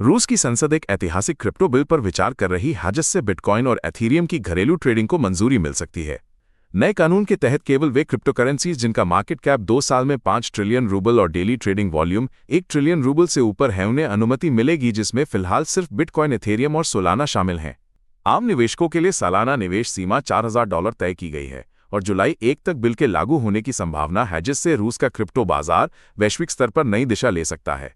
रूस की संसद एक ऐतिहासिक क्रिप्टो बिल पर विचार कर रही है जिससे बिटकॉइन और एथीरियम की घरेलू ट्रेडिंग को मंजूरी मिल सकती है। नए कानून के तहत केवल वे क्रिप्टोकरेंसीज जिनका मार्केट कैप 2 साल में 5 ट्रिलियन रूबल और daily trading volume 1 trillion rouble से ऊपर है उन्हें अनुमति मिलेगी, जिसमें फिलहाल सिर्फ बिटकॉइन, एथेरियम और सोलाना शामिल हैं। आम निवेशकों के लिए सालाना निवेश सीमा $4000 तय की गई है और जुलाई 1 तक बिल के लागू होने की संभावना है, जिससे रूस का क्रिप्टो बाजार वैश्विक स्तर पर नई दिशा ले सकता है।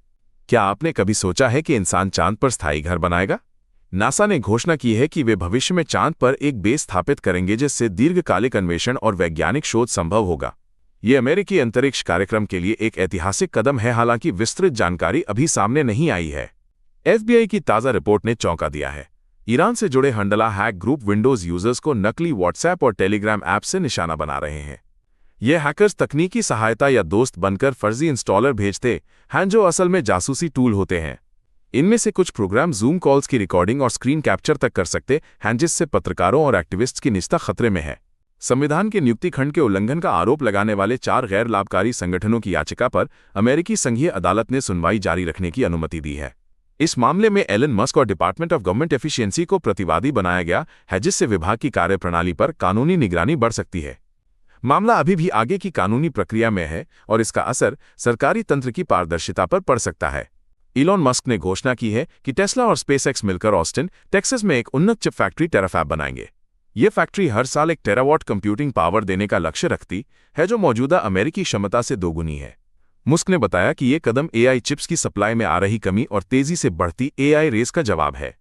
क्या आपने कभी सोचा है कि इंसान चांद पर स्थायी घर बनाएगा? नासा ने घोषणा की है कि वे भविष्य में चांद पर एक बेस स्थापित करेंगे जिससे दीर्घकालिक अन्वेषण और वैज्ञानिक शोध संभव होगा। ये अमेरिकी अंतरिक्ष कार्यक्रम के लिए एक ऐतिहासिक कदम है, हालांकि विस्तृत जानकारी अभी सामने नहीं आई है। FBI की ताज़ा रिपोर्ट ने चौंका दिया है। ईरान से जुड़े हंडला हैक ग्रुप विंडोज यूजर्स को नकली व्हाट्सएप और टेलीग्राम ऐप से निशाना बना रहे हैं। ये हैकर्स तकनीकी सहायता या दोस्त बनकर फर्जी इंस्टॉलर भेजते हैं जो असल में जासूसी टूल होते हैं। इनमें से कुछ प्रोग्राम जूम कॉल्स की रिकॉर्डिंग और स्क्रीन कैप्चर तक कर सकते हैं, जिससे पत्रकारों और एक्टिविस्ट्स की निजता खतरे में है। संविधान के नियुक्ति खंड के उल्लंघन का आरोप लगाने वाले 4 गैर लाभकारी संगठनों की याचिका पर अमेरिकी संघीय अदालत ने सुनवाई जारी रखने की अनुमति दी है। इस मामले में एलन मस्क और डिपार्टमेंट ऑफ गवर्नमेंट एफिशिएंसी को प्रतिवादी बनाया गया है, जिससे विभाग की कार्यप्रणाली पर कानूनी निगरानी बढ़ सकती है। मामला अभी भी आगे की कानूनी प्रक्रिया में है और इसका असर सरकारी तंत्र की पारदर्शिता पर पड़ सकता है। इलॉन मस्क ने घोषणा की है कि टेस्ला और स्पेसएक्स मिलकर ऑस्टिन, टेक्सास में एक उन्नत चिप फैक्ट्री टेराफैब बनाएंगे। ये फैक्ट्री हर साल 1 टेरावाट कंप्यूटिंग पावर देने का लक्ष्य रखती है, जो मौजूदा अमेरिकी क्षमता से दोगुनी है। मस्क ने बताया कि ये कदम AI चिप्स की सप्लाई में आ रही कमी और तेजी से बढ़ती AI रेस का जवाब है।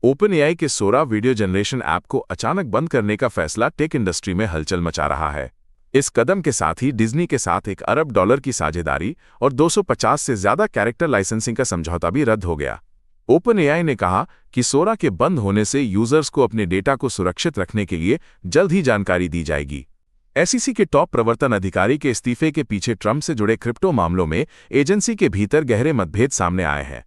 ओपन AI के सोरा वीडियो जनरेशन ऐप को अचानक बंद करने का फैसला टेक इंडस्ट्री में हलचल मचा रहा है। इस कदम के साथ ही डिज्नी के साथ $1 अरब की साझेदारी और 250 से ज्यादा कैरेक्टर लाइसेंसिंग का समझौता भी रद्द हो गया। ओपन AI ने कहा कि सोरा के बंद होने से यूजर्स को अपने डेटा को सुरक्षित रखने के लिए जल्द ही जानकारी दी जाएगी। SEC के टॉप प्रवर्तन अधिकारी के इस्तीफे के पीछे ट्रंप से जुड़े क्रिप्टो मामलों में एजेंसी के भीतर गहरे मतभेद सामने आए हैं।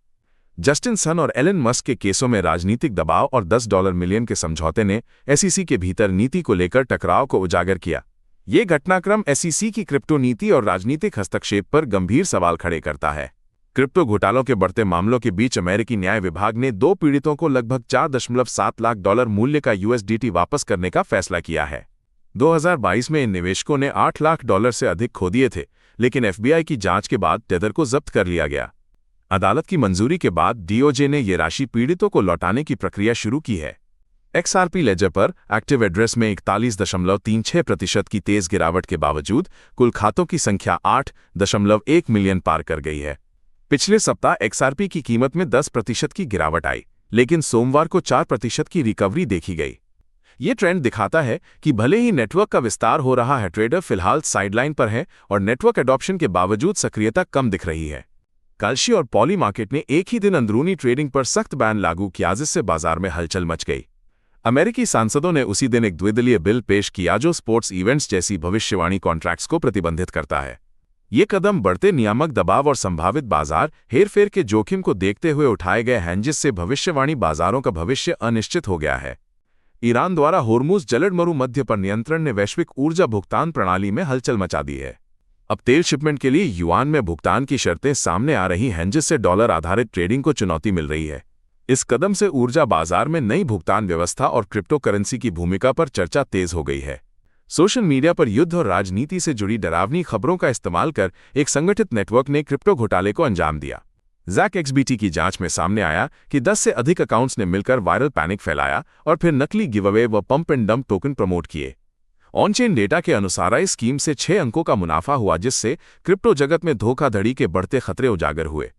जस्टिन सन और एलन मस्क के केसों में राजनीतिक दबाव और $10 मिलियन के समझौते ने SEC के भीतर नीति को लेकर टकराव को उजागर किया। ये घटनाक्रम SEC की क्रिप्टो नीति और राजनीतिक हस्तक्षेप पर गंभीर सवाल खड़े करता है। क्रिप्टो घोटालों के बढ़ते मामलों के बीच अमेरिकी न्याय विभाग ने 2 पीड़ितों को लगभग $4.7 लाख मूल्य का USDT वापस करने का फैसला किया है। 2022 में इन निवेशकों ने $8 लाख से अधिक खो दिए थे, लेकिन FBI की जांच के बाद टेदर को जब्त कर लिया गया। अदालत की मंजूरी के बाद DOJ ने ये राशि पीड़ितों को लौटाने की प्रक्रिया शुरू की है। XRP लेजर पर एक्टिव एड्रेस में 41.36% की तेज गिरावट के बावजूद कुल खातों की संख्या 8.1 मिलियन पार कर गई है। पिछले सप्ताह XRP की कीमत में 10% की गिरावट आई, लेकिन सोमवार को 4% की रिकवरी देखी गई। ये ट्रेंड दिखाता है कि भले ही नेटवर्क का विस्तार हो रहा है, ट्रेडर फिलहाल साइडलाइन पर हैं और नेटवर्क एडॉप्शन के बावजूद सक्रियता कम दिख रही है। काल्शी और पॉली मार्केट ने एक ही दिन अंदरूनी ट्रेडिंग पर सख्त बैन लागू किया, जिससे बाजार में हलचल मच गई। अमेरिकी सांसदों ने उसी दिन एक द्विदलीय बिल पेश किया जो स्पोर्ट्स इवेंट्स जैसी भविष्यवाणी कॉन्ट्रैक्ट्स को प्रतिबंधित करता है। ये कदम बढ़ते नियामक दबाव और संभावित बाजार हेरफेर के जोखिम को देखते हुए उठाए गए हैं, जिससे भविष्यवाणी बाजारों का भविष्य अनिश्चित हो गया है। ईरान द्वारा होर्मुज जलडमरु मध्य पर नियंत्रण ने वैश्विक ऊर्जा भुगतान प्रणाली में हलचल मचा दी है। अब तेल शिपमेंट के लिए युआन में भुगतान की शर्तें सामने आ रही हैं, जिससे डॉलर आधारित ट्रेडिंग को चुनौती मिल रही है। इस कदम से ऊर्जा बाजार में नई भुगतान व्यवस्था और क्रिप्टो करेंसी की भूमिका पर चर्चा तेज हो गई है। सोशल मीडिया पर युद्ध और राजनीति से जुड़ी डरावनी खबरों का इस्तेमाल कर एक संगठित नेटवर्क ने क्रिप्टो घोटाले को अंजाम दिया। ZachXBT की जांच में सामने आया कि 10 से अधिक अकाउंट्स ने मिलकर वायरल पैनिक फैलाया और फिर नकली गिवअवे व pump and dump token promote किए। ऑनचेन डेटा के अनुसार इस स्कीम से 6 अंकों का मुनाफा हुआ, जिससे क्रिप्टो जगत में धोखाधड़ी के बढ़ते खतरे उजागर हुए।